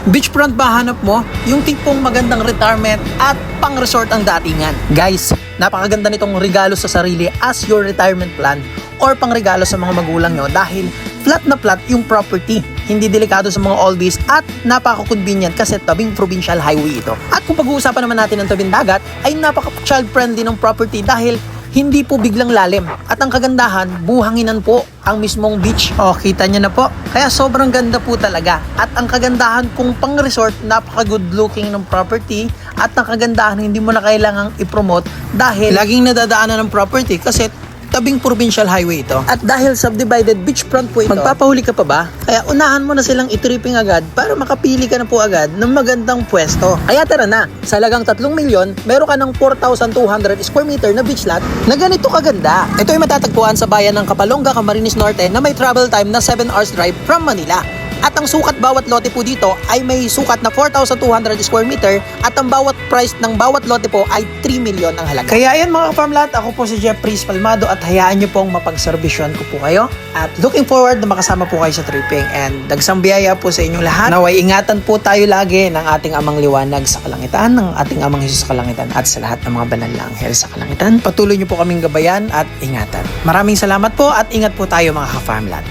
Beachfront ba hanap mo? Yung tipong magandang retirement at pang-resort ang datingan. Guys, napakaganda nitong regalo sa sarili as your retirement plan or pang-regalo sa mga magulang nyo dahil flat na flat yung property. Hindi delikado sa mga oldies at napaka-convenient kasi tabing provincial highway ito. At kung pag-uusapan naman natin ng tabing dagat, ay napaka-child-friendly ng property dahil hindi po biglang lalim. At ang kagandahan, buhanginan po ang mismong beach. Oh, kita nyo na po. Kaya sobrang ganda po talaga. At ang kagandahan kung pang-resort, napaka-good looking ng property. At ang kagandahan, hindi mo na kailangang i-promote dahil laging nadadaanan ng property kasi tabing provincial highway ito. At dahil subdivided beachfront po ito, magpapahuli ka pa ba? Kaya unahan mo na silang i-tripping agad para makapili ka na po agad ng magandang pwesto. Kaya tara na, sa halagang 3 milyon, meron ka ng 4,200 square meter na beach lot na ganito kaganda. Ito ay matatagpuan sa bayan ng Kapalonga, Camarines Norte na may travel time na 7 hours drive from Manila. At ang sukat bawat lote po dito ay may sukat na 4,200 square meter at ang bawat price ng bawat lote po ay 3 milyon ang halaga. Kaya yan mga ka-farmlat, ako po si Jeffrey Spalmado at hayaan nyo pong mapagservisyon ko po kayo. At looking forward na makasama po kayo sa tripping and dagsang biyaya po sa inyong lahat. Naway ingatan po tayo lagi ng ating amang liwanag sa kalangitan, ng ating amang Jesus sa kalangitan at sa lahat ng mga banal na anghel sa kalangitan. Patuloy nyo po kaming gabayan at ingatan. Maraming salamat po at ingat po tayo mga ka-farmlat.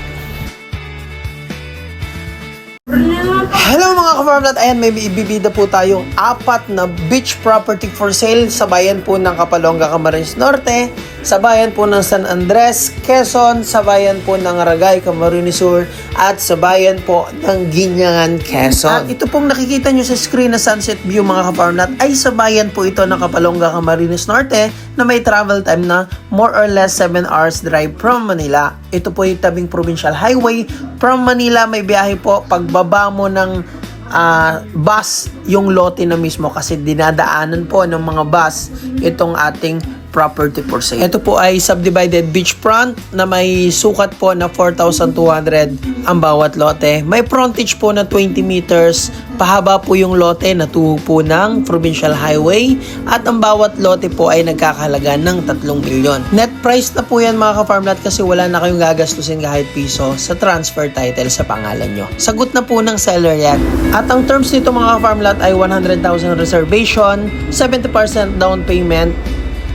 Hello mga ka-farmlat, ayan may ibibida po tayong 4 na beach property for sale sa bayan po ng Kapalonga, Camarines Norte, sa bayan po ng San Andres, Quezon, sa bayan po ng Aragay, Camarines Sur, at sa bayan po ng Guinangan, Quezon. At ito pong nakikita nyo sa screen na sunset view mga ka-farmlat ay sa bayan po ito ng Kapalonga, Camarines Norte na may travel time na more or less 7 hours drive from Manila. Ito po yung tabing provincial highway. From Manila may biyahe po pagbaba mo ng bus yung lote na mismo kasi dinadaanan po ng mga bus itong ating property for sale. Ito po ay subdivided beachfront na may sukat po na 4,200 ang bawat lote. May frontage po na 20 meters. Pahaba po yung lote na tuho po ng provincial highway at ang bawat lote po ay nagkakahalaga ng 3 milyon. Net price na po yan mga ka-farmlat kasi wala na kayong gagastusin kahit piso sa transfer title sa pangalan nyo. Sagot na po ng seller yan. At ang terms nito mga ka-farmlat ay 100,000 reservation, 70% down payment,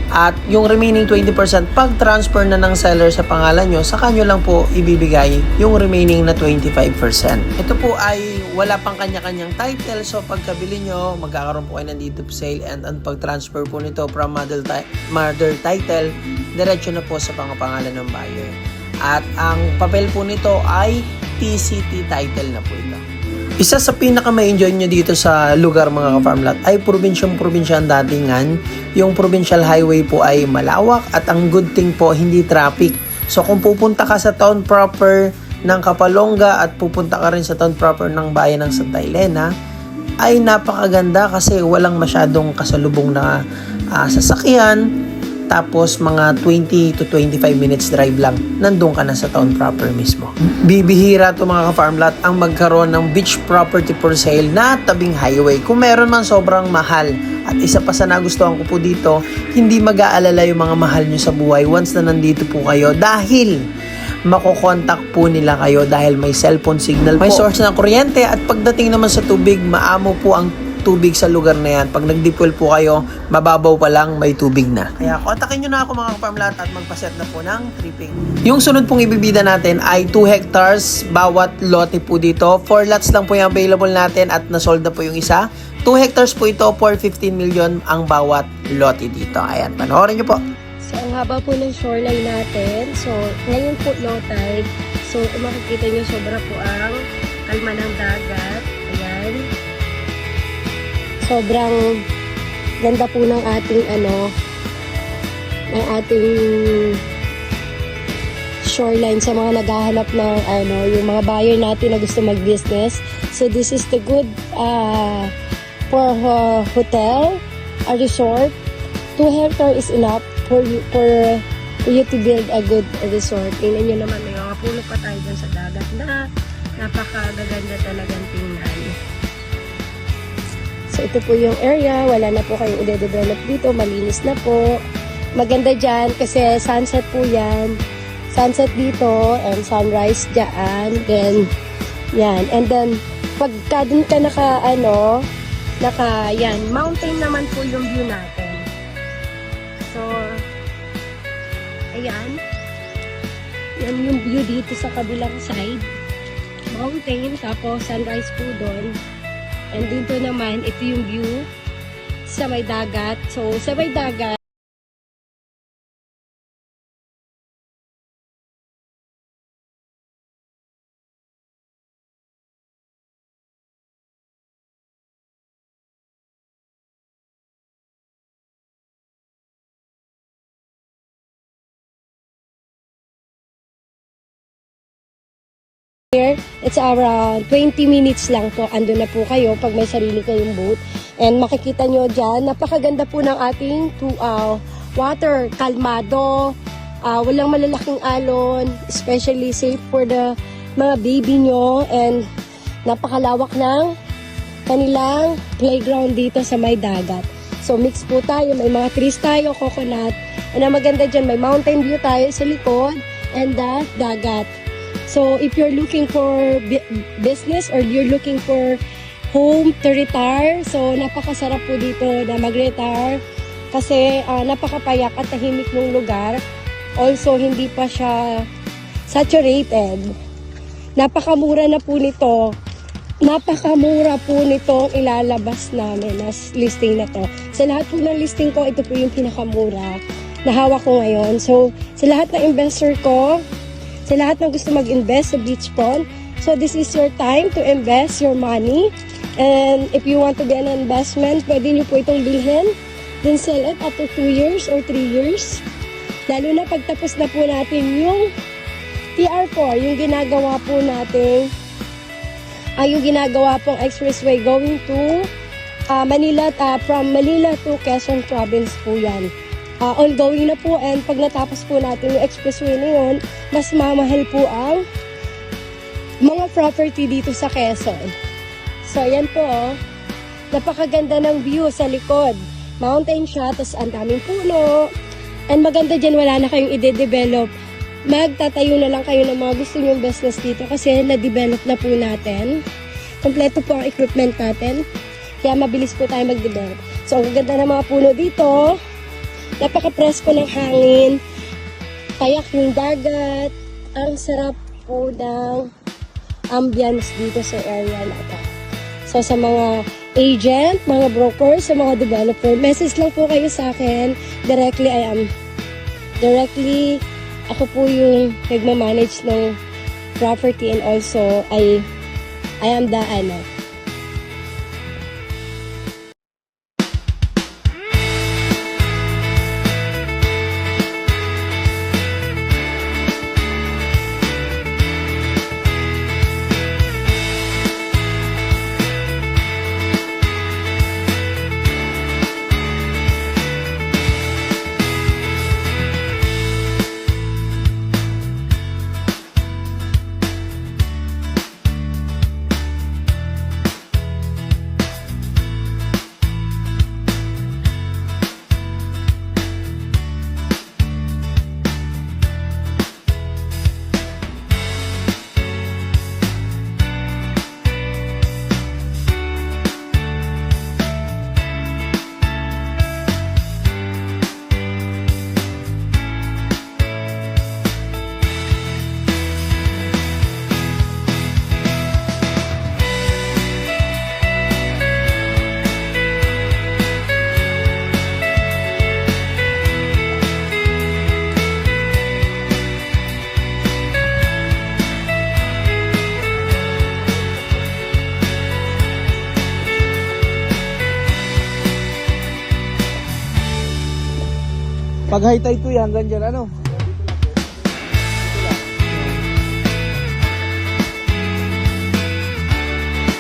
at yung remaining 20% pag-transfer na ng seller sa pangalan nyo, sa kanyo lang po ibibigay yung remaining na 25%. Ito po ay wala pang kanya-kanyang title, so pagkabili nyo, magkakaroon po kayo ng deed of sale and ang pag-transfer po nito from mother title, diretso na po sa pangalan ng buyer. At ang papel po nito ay TCT title na po ito. Isa sa pinaka-ma-enjoy nyo dito sa lugar mga ka-farmlat ay probinsya ang datingan. Yung provincial highway po ay malawak at ang good thing po hindi traffic. So kung pupunta ka sa town proper ng Kapalonga at pupunta ka rin sa town proper ng bayan ng Santa Elena, ay napakaganda kasi walang masyadong kasalubong na sasakyan. Tapos mga 20 to 25 minutes drive lang, nandun ka na sa town proper mismo. Bibihira to mga ka-farmlat ang magkaroon ng beach property for sale na tabing highway. Kung meron man sobrang mahal. At isa pa sa nagustuhan ko po dito, hindi mag-aalala yung mga mahal nyo sa buhay once na nandito po kayo dahil makokontak po nila kayo dahil may cellphone signal po. May source ng kuryente at pagdating naman sa tubig, maamo po ang tubig sa lugar na yan. Pag nag-deep well po kayo, mababaw pa lang, may tubig na. Kaya kontakin nyo na ako mga ka-farmlat at magpaset na po ng tripping. Yung sunod pong ibibida natin ay 2 hectares bawat lote po dito. 4 lots lang po yung available natin at nasold na po yung isa. 2 hectares po ito for 15 million ang bawat lote dito. Ayan, panoorin nyo po. So, ang haba po ng shoreline natin. So, ngayon po low tide. So, kung makikita nyo, sobra po ang kalma ng dagat. Ayan. Sobrang ganda po ng ating shoreline sa mga naghahanap ng yung mga buyer natin na gusto mag-business. So this is the good for a hotel, a resort. 2 hectares is enough for you to build a good resort. Tingnan nyo naman, may mga puno pa tayo dyan sa dagat na napakaganda talagang tingnan. So, ito po yung area. Wala na po kayong i-develop dito. Malinis na po. Maganda dyan kasi sunset po yan. Sunset dito and sunrise dyan. Then, Yan. And then, pagka dun ka yan, mountain naman po yung view natin. So, ayan. Yan yung view dito sa kabilang side. Mountain, tapos sunrise po doon. And dito naman, ito yung view sa may dagat. So, sa may dagat, here, it's around 20 minutes lang po. Ando na po kayo pag may sarili kayong boat. And makikita nyo dyan, napakaganda po ng ating water. Kalmado, walang malalaking alon, especially safe for the mga baby nyo. And napakalawak ng kanilang playground dito sa may dagat. So mix po tayo, may mga trees tayo, coconut. And ang maganda dyan, may mountain view tayo sa likod and the dagat. So, if you're looking for business or you're looking for home to retire, so napakasarap po dito na mag-retire kasi napakapayak at tahimik ng lugar. Also, hindi pa siya saturated. Napakamura na po nito. Napakamura po nito ilalabas namin as listing na to. Sa lahat po ng listing ko, ito po yung pinakamura na hawak ko ngayon. So, sa lahat ng investor ko, sa lahat ng gusto mag-invest sa beachfront, so this is your time to invest your money. And if you want to be an investment, pwede nyo po itong bilhin. Then sell it after 2 years or 3 years. Lalo na pagtapos na po natin yung TR4, yung ginagawa po natin, yung ginagawa pong expressway going to Manila, from Manila to Quezon Province po yan. Ongoing na po, and pag natapos po natin yung expressway na yun, mas mamahal po ang mga property dito sa Quezon. So, ayan po, napakaganda ng view sa likod. Mountain siya, tapos ang daming puno. And maganda dyan, wala na kayong i-develop. Magtatayo na lang kayo ng mga gusto nyong business dito kasi na-develop na po natin. Kompleto po ang equipment natin. Kaya mabilis po tayo mag-develop. So, ang ganda ng mga puno dito. Napaka-presko ng hangin. Payak yung dagat. Ang sarap po ng ambience dito sa area na ito. So, sa mga agent, mga brokers, sa mga developer, message lang po kayo sa akin. Directly, ako po yung nagmamanage ng property, and also, I am the Pag high tide po yan, hanggang dyan, ano?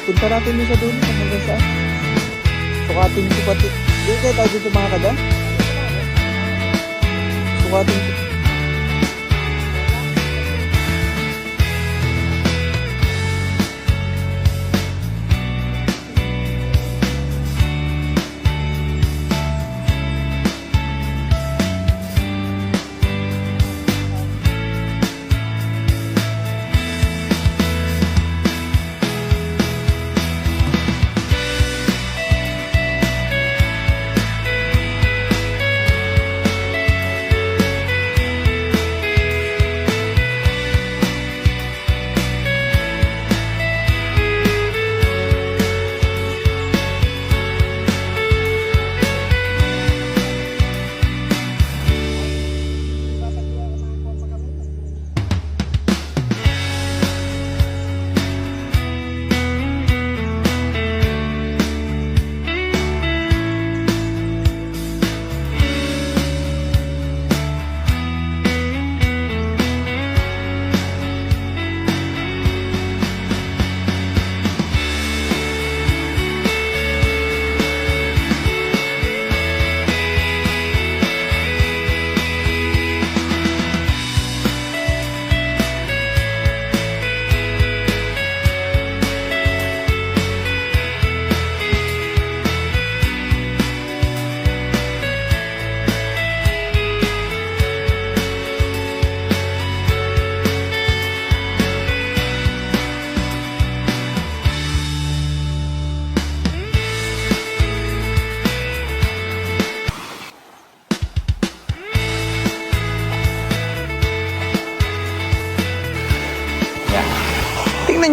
Punta natin din sa dulo, hanggang saan? Sukatin ko pati. Hindi kayo tayo dito mga kada? Sukatin ko.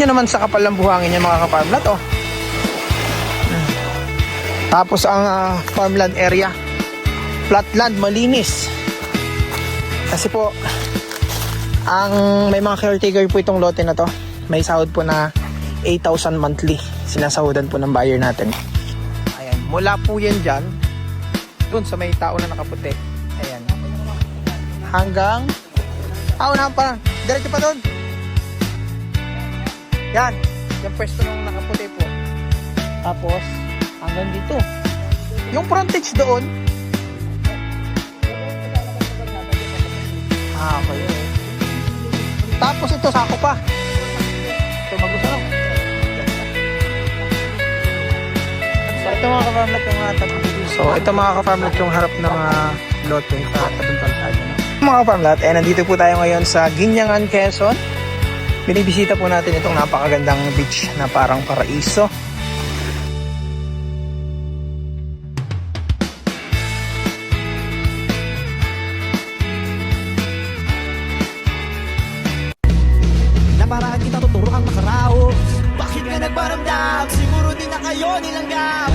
nyo naman sa kapal ng buhangin yung mga ka-farmland, oh. Tapos ang farmland area, flatland, malinis. Kasi po, may mga caretaker po itong lote na to. May sahod po na 8,000 monthly. Sinasahudan po ng buyer natin. Ayan, mula po yan dyan, dun sa may tao na nakaputi. Ayan. Hanggang, unahan pa, diretso pa dun. Yan, yung pwesto ng nakaputi po. Tapos, hanggang dito. Yung frontage doon, okay. Tapos ito, sako pa. Ito, mag-usarap. So, ito mga ka-farmlet yung mga ka-farmlet yung harap ng lote sa tabing kalsada. Mga ka-farmlet, nandito po tayo ngayon sa Guinyangan, Quezon. Binibisita po natin itong napakagandang beach na parang paraiso. Paraan kita tuturo ang makaraos. Bakit ka nagparamdam? Siguro di na kayo nilanggap.